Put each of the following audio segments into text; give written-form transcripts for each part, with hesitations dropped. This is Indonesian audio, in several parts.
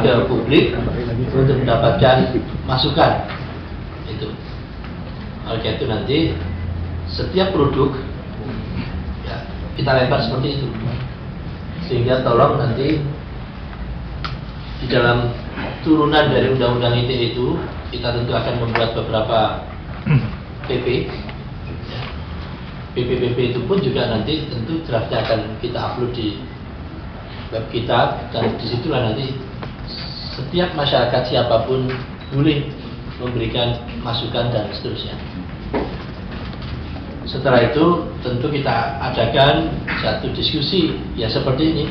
ke publik untuk mendapatkan masukan. Itu. Oleh itu nanti setiap produk ya, kita lempar seperti itu, sehingga tolong nanti di dalam turunan dari undang-undang ITE itu kita tentu akan membuat beberapa PP. PP itu pun juga nanti tentu draftnya akan kita upload di web kita, dan disitulah nanti setiap masyarakat siapapun boleh memberikan masukan dan seterusnya. Setelah itu tentu kita adakan satu diskusi ya seperti ini,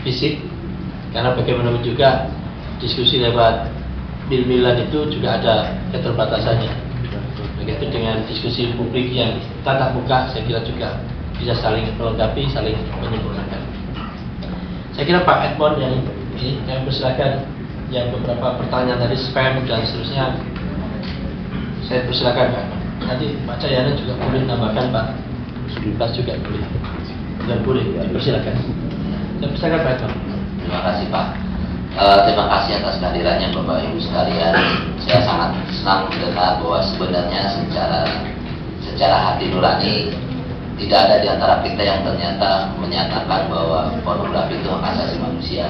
fisik, karena bagaimanapun juga diskusi lewat mil-milan itu juga ada keterbatasannya. Begitu dengan diskusi publik yang tatap muka, saya kira juga bisa saling melengkapi, saling menyempurnakan. Saya kira Pak Edmond yang ini, saya persilakan yang beberapa pertanyaan tadi spam dan seterusnya, saya persilakan Pak. Nanti Pak Cahyana juga boleh tambahkan, Pak Sudirpas juga boleh, dan boleh dipersilakan. Saya persilakan Pak Edmond. Terima kasih Pak. Terima kasih atas kehadirannya Bapak Ibu sekalian. Saya sangat senang mendengar bahwa sebenarnya secara hati nurani tidak ada di antara kita yang ternyata menyatakan bahwa pornografi itu hak asasi manusia.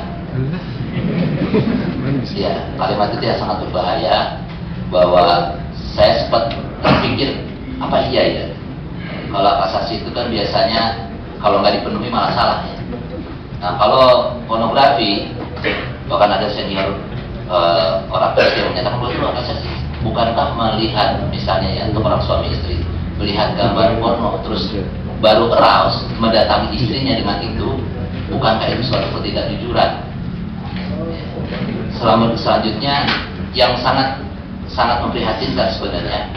Ya, kalimat itu ya sangat berbahaya. Bahwa saya sempat terpikir apa iya ya? Kalau hak asasi itu kan biasanya kalau nggak dipenuhi malah salah ya. Nah, kalau pornografi, bahkan ada senior orang tua yang menyatakan bahwa itu hak asasi. Bukankah melihat misalnya ya untuk orang suami istri melihat gambar porno terus baru arouse mendatangi istrinya dengan itu, bukankah itu suatu ketidakjujuran? Selanjutnya yang sangat memprihatinkan sebenarnya,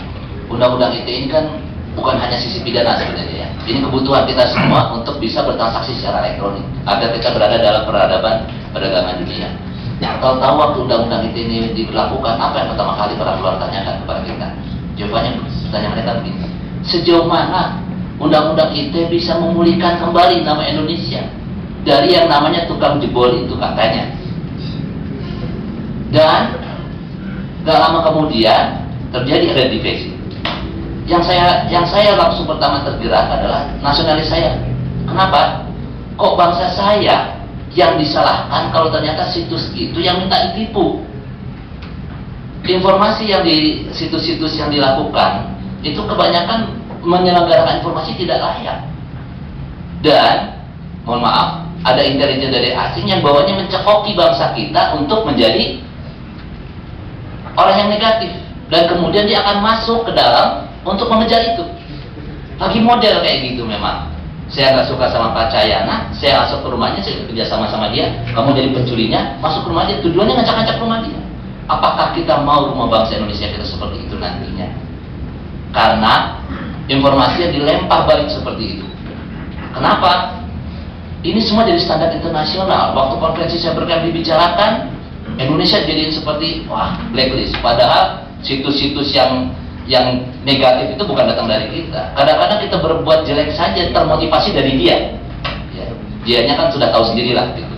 undang-undang ITE ini kan bukan hanya sisi pidana sebenarnya ya. Ini kebutuhan kita semua untuk bisa bertransaksi secara elektronik agar kita berada dalam peradaban perdagangan dunia. Tahu-tahu waktu undang-undang ITE ini diberlakukan, apa yang pertama kali para ulama tanyakan kepada kita? Jawabannya, pertanyaan mereka begini: sejauh mana undang-undang ITE bisa memulihkan kembali nama Indonesia dari yang namanya tukang jebol itu katanya? Dan gak lama kemudian terjadi redefisi. Yang saya langsung pertama tergerak adalah nasionalis saya. Kenapa? Kok bangsa saya yang disalahkan kalau ternyata situs itu yang minta ditipu? Informasi yang di situs-situs yang dilakukan itu kebanyakan menyelenggarakan informasi tidak layak. Dan mohon maaf, ada intelijen dari asing yang bawanya mencekoki bangsa kita untuk menjadi orang yang negatif, dan kemudian dia akan masuk ke dalam untuk mengejar itu. Lagi model kayak gitu memang. Saya nggak suka sama Pak Cahyana, saya masuk ke rumahnya, saya kerja sama dia, kamu jadi penculinya, masuk ke rumah dia, tujuannya ngacak-ngacak rumah dia. Apakah kita mau rumah bangsa Indonesia kita seperti itu nantinya? Karena informasinya dilempar balik seperti itu. Kenapa? Ini semua jadi standar internasional. Waktu konferensi saya berkali dibicarakan, Indonesia jadiin seperti wah blacklist. Padahal situs-situs yang negatif itu bukan datang dari kita. Kadang-kadang kita berbuat jelek saja termotivasi dari dia. Ya, dianya kan sudah tahu sendirilah gitu.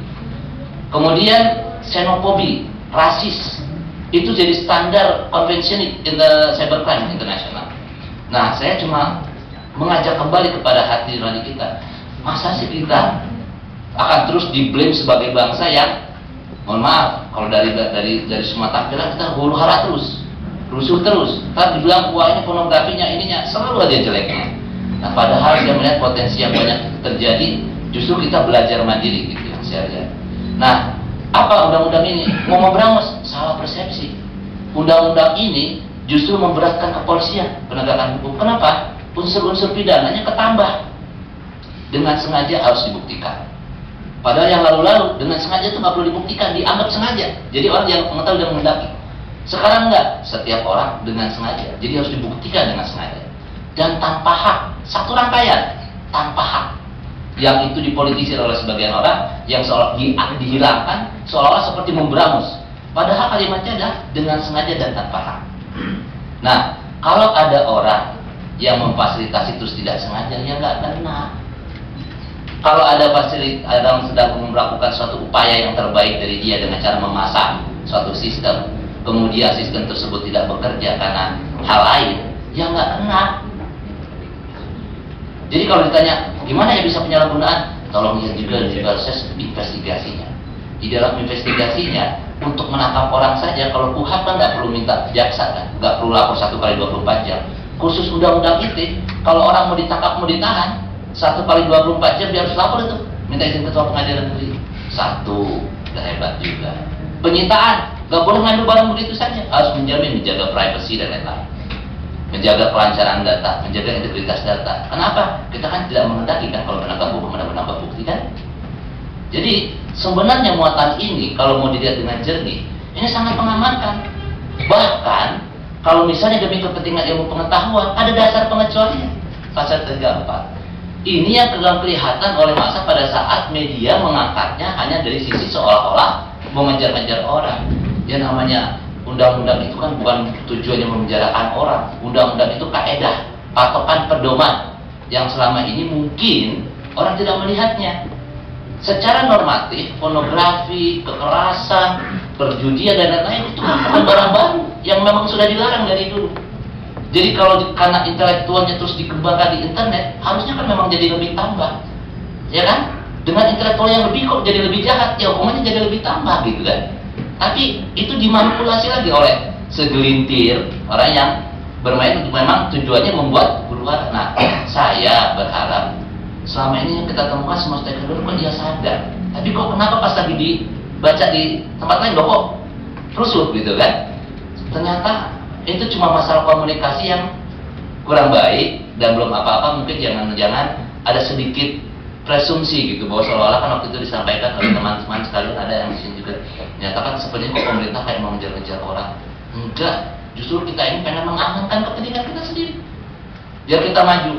Kemudian xenofobi, rasis, itu jadi standar convention in the cybercrime internasional. Nah, saya cuma mengajak kembali kepada hati nurani kita. Masa sih kita akan terus di-blame sebagai bangsa yang, mohon maaf, kalau dari semua tampilan kita huru hara terus, rusuh terus. Kan dibilang wah ini pornografinya, ininya, selalu ada jeleknya. Nah, padahal saya melihat potensi yang banyak terjadi, justru kita belajar mandiri gitu yang saya lihat. Nah, apa undang-undang ini? Mau memberangus, salah persepsi. Undang-undang ini justru memberatkan kepolisian, penegakan hukum. Kenapa? Unsur-unsur pidananya ketambah. Dengan sengaja harus dibuktikan. Padahal yang lalu-lalu dengan sengaja itu nggak perlu dibuktikan, dianggap sengaja. Jadi orang yang mengetahui dan menghendaki. Sekarang enggak, setiap orang dengan sengaja. Jadi harus dibuktikan dengan sengaja. Dan tanpa hak, satu rangkaian tanpa hak. Yang itu dipolitisir oleh sebagian orang, yang seolah dihilangkan, seolah-olah seperti memberangus. Padahal kalimatnya adalah dengan sengaja dan tanpa hak. Nah, kalau ada orang yang memfasilitasi terus tidak sengaja, ya nggak kena. Kalau ada sedang melakukan suatu upaya yang terbaik dari dia dengan cara memasang suatu sistem, kemudian sistem tersebut tidak bekerja karena hal lain, ya nggak kena. Jadi kalau ditanya gimana ya bisa penyalahgunaan, tolong lihat juga di proses investigasinya. Di dalam investigasinya untuk menangkap orang saja, kalau KUHP kan nggak perlu minta jaksa kan, nggak perlu lapor 1 kali 24 jam. Khusus undang-undang ITE, kalau orang mau ditangkap mau ditahan 1 kali 24 jam dia harus lapor itu, minta izin ketua pengadilan negeri. Satu, udah hebat juga. Penyitaan, nggak boleh ngambil barang begitu saja, harus menjaga privacy dan lain-lain, menjaga kelancaran data, menjaga integritas data. Kenapa? Kita kan tidak menghendaki kan kalau penegak hukum menambah bukti kan. Jadi sebenarnya muatan ini kalau mau dilihat dengan jernih, ini sangat mengamankan. Bahkan kalau misalnya demi kepentingan ilmu pengetahuan, ada dasar pengecualian pasal 34. Ini yang kelihatan oleh masa pada saat media mengangkatnya hanya dari sisi seolah-olah mengejar-ngejar orang. Ya namanya undang-undang itu kan bukan tujuannya memenjarakan orang. Undang-undang itu kaedah, patokan pedoman yang selama ini mungkin orang tidak melihatnya. Secara normatif, pornografi, kekerasan, perjudian dan lain-lain itu bukan barang baru yang memang sudah dilarang dari dulu. Jadi kalau karena intelektualnya terus dikembangkan di internet, harusnya kan memang jadi lebih tambah, ya kan? Dengan intelektual yang lebih kok jadi lebih jahat, ya hukumannya jadi lebih tambah gitu kan? Tapi itu dimanipulasi lagi oleh segelintir orang yang bermain untuk memang tujuannya membuat huru-hara. Nah, saya berharap selama ini yang kita temukan semua stakeholder kan dia sadar. Tapi kok kenapa pas lagi dibaca di tempat lain kok rusuh gitu kan? Ternyata itu cuma masalah komunikasi yang kurang baik dan belum apa-apa. Mungkin jangan-jangan ada sedikit presumsi gitu bahwa seolah-olah kan waktu itu disampaikan oleh teman-teman sekalian, ada yang di sini juga menyatakan sepertinya kok pemerintah kayak mau mengejar-ngejar orang. Enggak, justru kita ini pengen mengamankan kepentingan kita sendiri biar kita maju.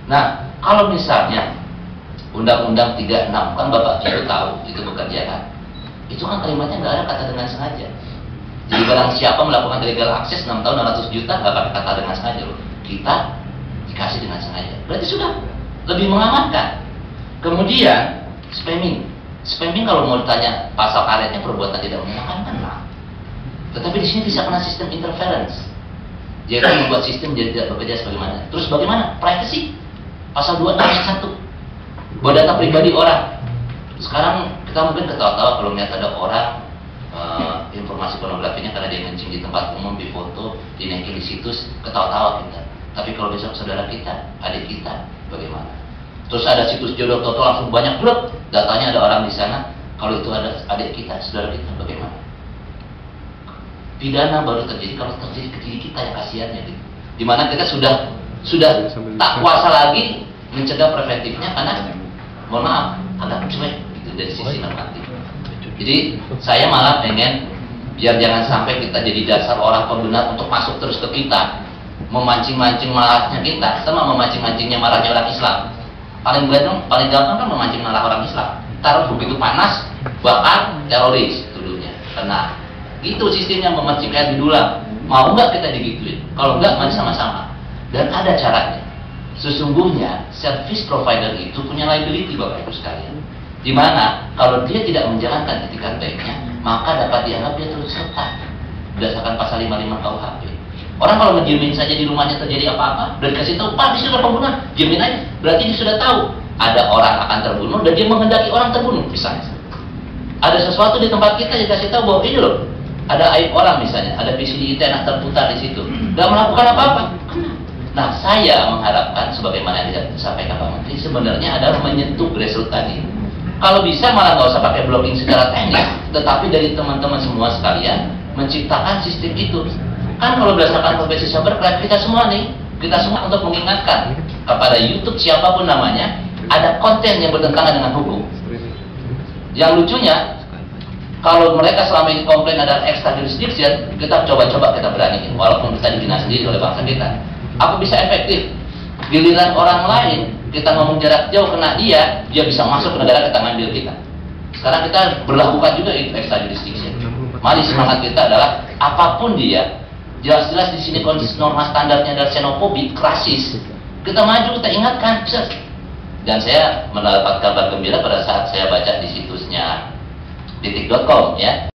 Nah, kalau misalnya Undang-Undang 36 kan Bapak Ibu tahu itu bekerja kan, itu kan kalimatnya nggak ada kata dengan sengaja. Jadi barang siapa melakukan illegal access 6 tahun 600 juta nggak pakai kata dengan sengaja loh. Kita dikasih dengan sengaja. Berarti sudah lebih mengamankan. Kemudian spamming kalau mau ditanya pasal karetnya perbuatan tidak menyenangkan kan lah. Tetapi di sini bisa kena sistem interference. Jadi membuat sistem jadi tidak bekerja sebagaimana. Terus bagaimana? Privacy. Pasal 2 ayat 1. Bahwa data pribadi orang. Sekarang kita mungkin ketawa-tawa kalau melihat ada orang informasi pornografinya karena dia kencing di tempat umum, di foto, dinaikin di situs, ketawa-tawa kita. Tapi kalau besok saudara kita, adik kita, bagaimana? Terus ada situs jodoh toto langsung banyak blok, datanya ada orang di sana. Kalau itu ada adik kita, saudara kita, bagaimana? Pidana baru terjadi kalau terjadi ke diri kita yang kasihannya gitu. Dimana kita sudah tak kuasa lagi mencegah preventifnya karena mohon maaf agak cuek gitu dari sisi normatif. Jadi saya malah pengen biar jangan sampai kita jadi dasar orang pembenar untuk masuk terus ke kita, memancing-mancing marahnya kita, sama memancing-mancingnya marahnya orang Islam. Paling gampang kan memancing marah orang Islam. Taruh begitu panas, bakar teroris tuduhnya. Kena. Itu sistemnya memancing air didulang. Mau nggak kita digituin? Kalau nggak, mari sama-sama. Dan ada caranya. Sesungguhnya service provider itu punya liability Bapak Ibu sekalian. Di mana kalau dia tidak menjalankan etikat baiknya, maka dapat dianggap dia turut serta berdasarkan pasal 55 KUHP. Orang kalau ngediemin saja di rumahnya terjadi apa-apa, udah dikasih tahu, Pak, dia sudah pembunuhan, diemin aja. Berarti dia sudah tahu ada orang akan terbunuh dan dia menghendaki orang terbunuh, misalnya. Ada sesuatu di tempat kita dikasih tahu bahwa ini loh, ada aib orang misalnya, ada VCD internet terputar di situ, nggak melakukan apa-apa. Nah, saya mengharapkan sebagaimana yang disampaikan Pak Menteri sebenarnya adalah menyentuh grassroots tadi. Kalau bisa malah nggak usah pakai blocking secara teknis, tetapi dari teman-teman semua sekalian menciptakan sistem itu. Kan kalau berdasarkan profesi cybercrime kita semua nih, kita semua untuk mengingatkan kepada YouTube siapapun namanya, ada konten yang bertentangan dengan hukum. Yang lucunya, kalau mereka selama ini komplain ada extra jurisdiction, kita coba-coba kita beraniin, walaupun kita dibina sendiri oleh bangsa kita. Apa bisa efektif? Giliran orang lain, kita ngomong jarak jauh kena dia bisa masuk ke negara kita ngambil kita. Sekarang kita berlakukan juga itu extra jurisdiction. Mari semangat kita adalah apapun dia, jelas-jelas di sini kondisi norma standarnya adalah xenofobik, rasis. Kita maju, kita ingatkan, Dan saya mendapat kabar gembira pada saat saya baca di situsnya detik.com ya.